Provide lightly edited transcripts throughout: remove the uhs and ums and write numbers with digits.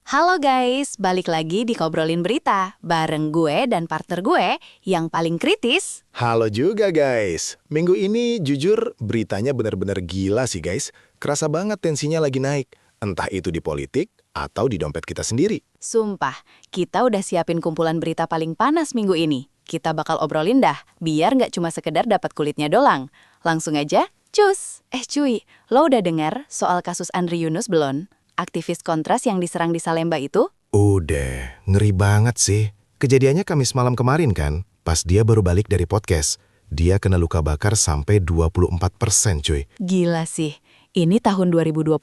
Halo guys, balik lagi di Ngobrolin Berita bareng gue dan partner gue yang paling kritis. Halo juga guys. Minggu ini jujur beritanya benar-benar gila sih guys. Kerasa banget tensinya lagi naik. Entah itu di politik atau di dompet kita sendiri. Sumpah, kita udah siapin kumpulan berita paling panas minggu ini. Kita bakal obrolin dah, biar nggak cuma sekedar dapat kulitnya doang. Langsung aja, cus! Cuy, lo udah dengar soal kasus Andri Yunus belum? Aktivis kontras yang diserang di Salemba itu? Udah, ngeri banget sih. Kejadiannya Kamis malam kemarin kan, pas dia baru balik dari podcast. Dia kena luka bakar sampai 24% cuy. Gila sih, ini tahun 2026,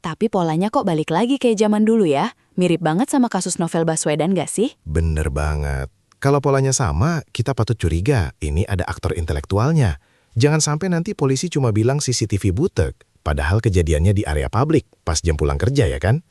tapi polanya kok balik lagi kayak zaman dulu ya? Mirip banget sama kasus Novel Baswedan gak sih? Bener banget. Kalau polanya sama, kita patut curiga ini ada aktor intelektualnya. Jangan sampai nanti polisi cuma bilang CCTV butek. Padahal kejadiannya di area publik, pas jam pulang kerja ya kan?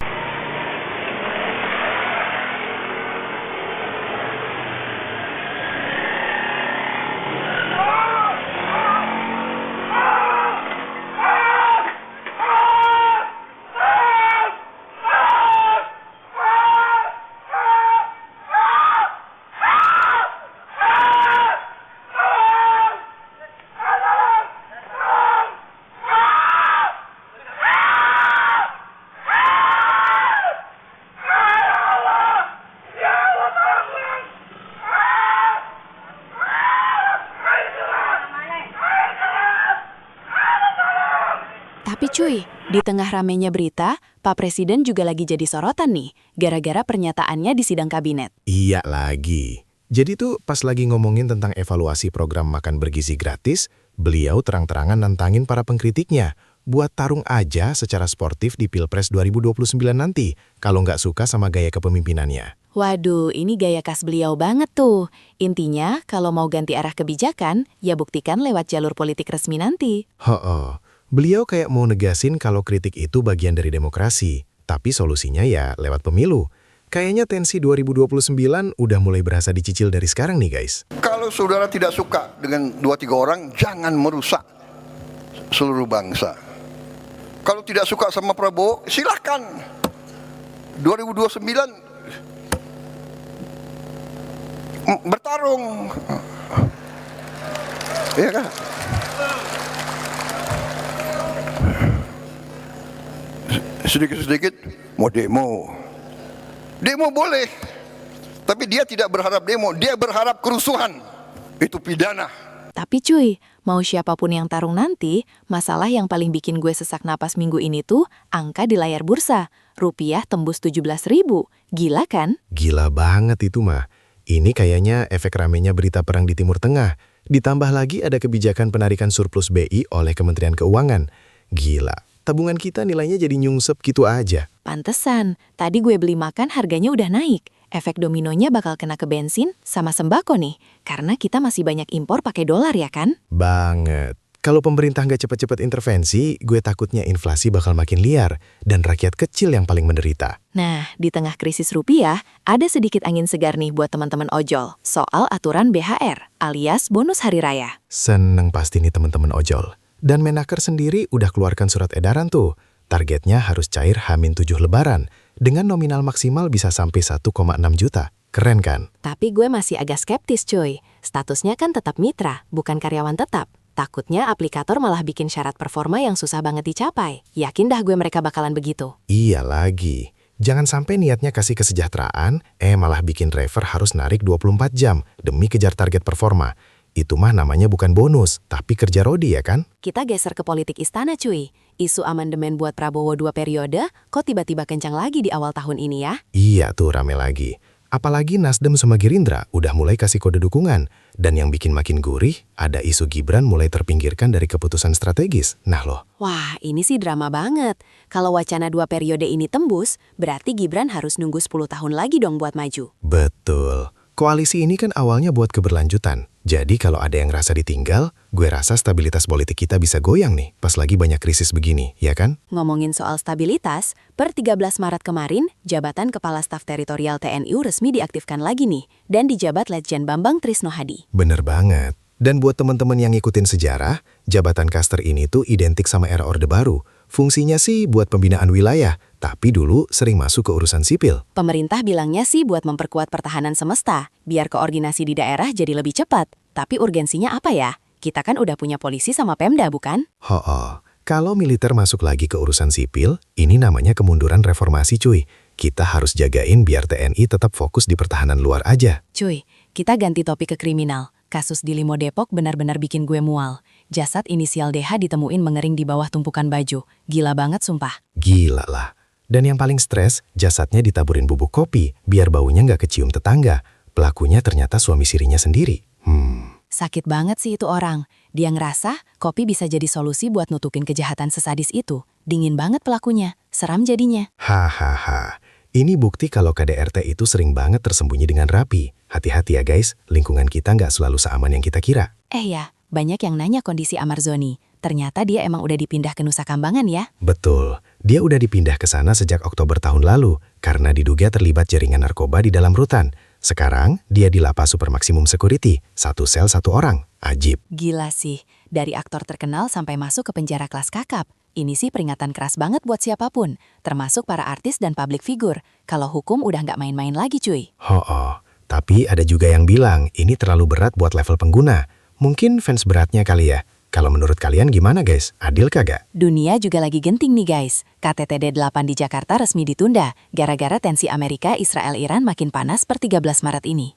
Tapi cuy, di tengah ramainya berita, Pak Presiden juga lagi jadi sorotan nih, gara-gara pernyataannya di sidang kabinet. Iya lagi. Jadi tuh pas lagi ngomongin tentang evaluasi program makan bergizi gratis, beliau terang-terangan nantangin para pengkritiknya buat tarung aja secara sportif di Pilpres 2029 nanti, kalau nggak suka sama gaya kepemimpinannya. Waduh, ini gaya khas beliau banget tuh. Intinya, kalau mau ganti arah kebijakan, ya buktikan lewat jalur politik resmi nanti. Beliau kayak mau negasin kalau kritik itu bagian dari demokrasi, tapi solusinya ya lewat pemilu. Kayaknya tensi 2029 udah mulai berasa dicicil dari sekarang nih guys. Kalau saudara tidak suka dengan 2-3 orang, jangan merusak seluruh bangsa. Kalau tidak suka sama Prabowo, silakan. 2029 bertarung. Iya kan? Sedikit-sedikit mau demo. Demo boleh. Tapi dia tidak berharap demo, dia berharap kerusuhan. Itu pidana. Tapi cuy, mau siapapun yang tarung nanti, masalah yang paling bikin gue sesak napas minggu ini tuh angka di layar bursa. Rupiah tembus 17.000. Gila kan? Gila banget itu mah. Ini kayaknya efek ramenya berita perang di Timur Tengah. Ditambah lagi ada kebijakan penarikan surplus BI oleh Kementerian Keuangan. Gila. Tabungan kita nilainya jadi nyungsep gitu aja. Pantesan, tadi gue beli makan harganya udah naik. Efek dominonya bakal kena ke bensin sama sembako nih. Karena kita masih banyak impor pakai dolar ya kan? Banget. Kalau pemerintah nggak cepet-cepet intervensi, gue takutnya inflasi bakal makin liar. Dan rakyat kecil yang paling menderita. Nah, di tengah krisis rupiah, ada sedikit angin segar nih buat teman-teman ojol. Soal aturan BHR, alias bonus hari raya. Seneng pasti nih teman-teman ojol. Dan Menaker sendiri udah keluarkan surat edaran tuh. Targetnya harus cair H-7 Lebaran. Dengan nominal maksimal bisa sampai 1,6 juta. Keren kan? Tapi gue masih agak skeptis cuy. Statusnya kan tetap mitra, bukan karyawan tetap. Takutnya aplikator malah bikin syarat performa yang susah banget dicapai. Yakin dah gue mereka bakalan begitu. Iya lagi. Jangan sampai niatnya kasih kesejahteraan, malah bikin driver harus narik 24 jam demi kejar target performa. Itu mah namanya bukan bonus, tapi kerja rodi ya kan? Kita geser ke politik istana cuy. Isu amandemen buat Prabowo 2 periode, kok tiba-tiba kencang lagi di awal tahun ini ya? Iya tuh rame lagi. Apalagi Nasdem sama Gerindra udah mulai kasih kode dukungan. Dan yang bikin makin gurih, ada isu Gibran mulai terpinggirkan dari keputusan strategis. Nah loh. Wah, ini sih drama banget. Kalau wacana 2 periode ini tembus, berarti Gibran harus nunggu 10 tahun lagi dong buat maju. Betul. Koalisi ini kan awalnya buat keberlanjutan. Jadi kalau ada yang rasa ditinggal, gue rasa stabilitas politik kita bisa goyang nih pas lagi banyak krisis begini, ya kan? Ngomongin soal stabilitas, per 13 Maret kemarin, jabatan Kepala Staf Teritorial TNI resmi diaktifkan lagi nih, dan dijabat Letjen Bambang Trisno Hadi. Bener banget. Dan buat teman-teman yang ngikutin sejarah, jabatan Kaster ini tuh identik sama era Orde Baru. Fungsinya sih buat pembinaan wilayah, tapi dulu sering masuk ke urusan sipil. Pemerintah bilangnya sih buat memperkuat pertahanan semesta, biar koordinasi di daerah jadi lebih cepat. Tapi urgensinya apa ya? Kita kan udah punya polisi sama Pemda, bukan? Kalau militer masuk lagi ke urusan sipil, ini namanya kemunduran reformasi cuy. Kita harus jagain biar TNI tetap fokus di pertahanan luar aja. Cuy, kita ganti topik ke kriminal. Kasus di Limo Depok benar-benar bikin gue mual. Jasad inisial DH ditemuin mengering di bawah tumpukan baju. Gila banget sumpah. Gila lah. Dan yang paling stres, jasadnya ditaburin bubuk kopi, biar baunya nggak kecium tetangga. Pelakunya ternyata suami sirinya sendiri. Sakit banget sih itu orang. Dia ngerasa kopi bisa jadi solusi buat nutupin kejahatan sesadis itu. Dingin banget pelakunya. Seram jadinya. Hahaha. Ini bukti kalau KDRT itu sering banget tersembunyi dengan rapi. Hati-hati ya guys, lingkungan kita nggak selalu seaman yang kita kira. Ya, banyak yang nanya kondisi Amarzoni. Ternyata dia emang udah dipindah ke Nusa Kambangan ya. Betul, dia udah dipindah ke sana sejak Oktober tahun lalu karena diduga terlibat jaringan narkoba di dalam rutan. Sekarang, dia di lapas super maksimum security, 1 sel 1 orang. Ajib. Gila sih, dari aktor terkenal sampai masuk ke penjara kelas kakap. Ini sih peringatan keras banget buat siapapun, termasuk para artis dan public figure. Kalau hukum udah nggak main-main lagi cuy. Tapi ada juga yang bilang ini terlalu berat buat level pengguna. Mungkin fans beratnya kali ya. Kalau menurut kalian gimana guys? Adil kagak? Dunia juga lagi genting nih guys. KTT D8 di Jakarta resmi ditunda, gara-gara tensi Amerika, Israel, Iran makin panas per 13 Maret ini.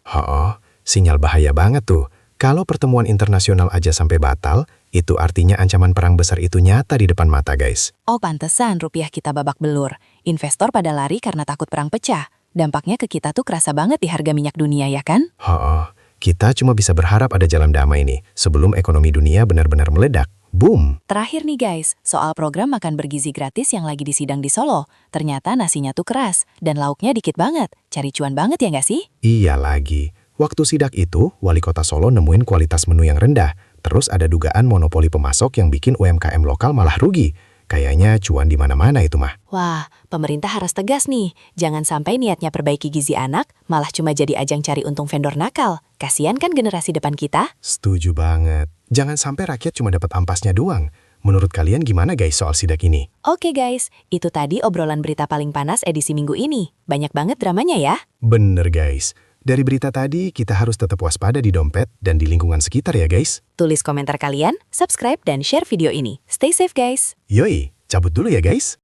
Sinyal bahaya banget tuh. Kalau pertemuan internasional aja sampai batal, itu artinya ancaman perang besar itu nyata di depan mata guys. Pantesan rupiah kita babak belur. Investor pada lari karena takut perang pecah. Dampaknya ke kita tuh kerasa banget di harga minyak dunia ya kan? Kita cuma bisa berharap ada jalan damai nih, sebelum ekonomi dunia benar-benar meledak. Boom! Terakhir nih guys, soal program makan bergizi gratis yang lagi disidang di Solo. Ternyata nasinya tuh keras, dan lauknya dikit banget. Cari cuan banget ya nggak sih? Iya lagi. Waktu sidak itu, Wali Kota Solo nemuin kualitas menu yang rendah. Terus ada dugaan monopoli pemasok yang bikin UMKM lokal malah rugi. Kayaknya cuan di mana-mana itu mah. Wah, pemerintah harus tegas nih. Jangan sampai niatnya perbaiki gizi anak, malah cuma jadi ajang cari untung vendor nakal. Kasian kan generasi depan kita? Setuju banget. Jangan sampai rakyat cuma dapat ampasnya doang. Menurut kalian gimana guys soal sidak ini? Oke guys, itu tadi obrolan berita paling panas edisi minggu ini. Banyak banget dramanya ya. Bener guys. Dari berita tadi, kita harus tetap waspada di dompet dan di lingkungan sekitar ya guys. Tulis komentar kalian, subscribe, dan share video ini. Stay safe guys. Yoi, cabut dulu ya guys.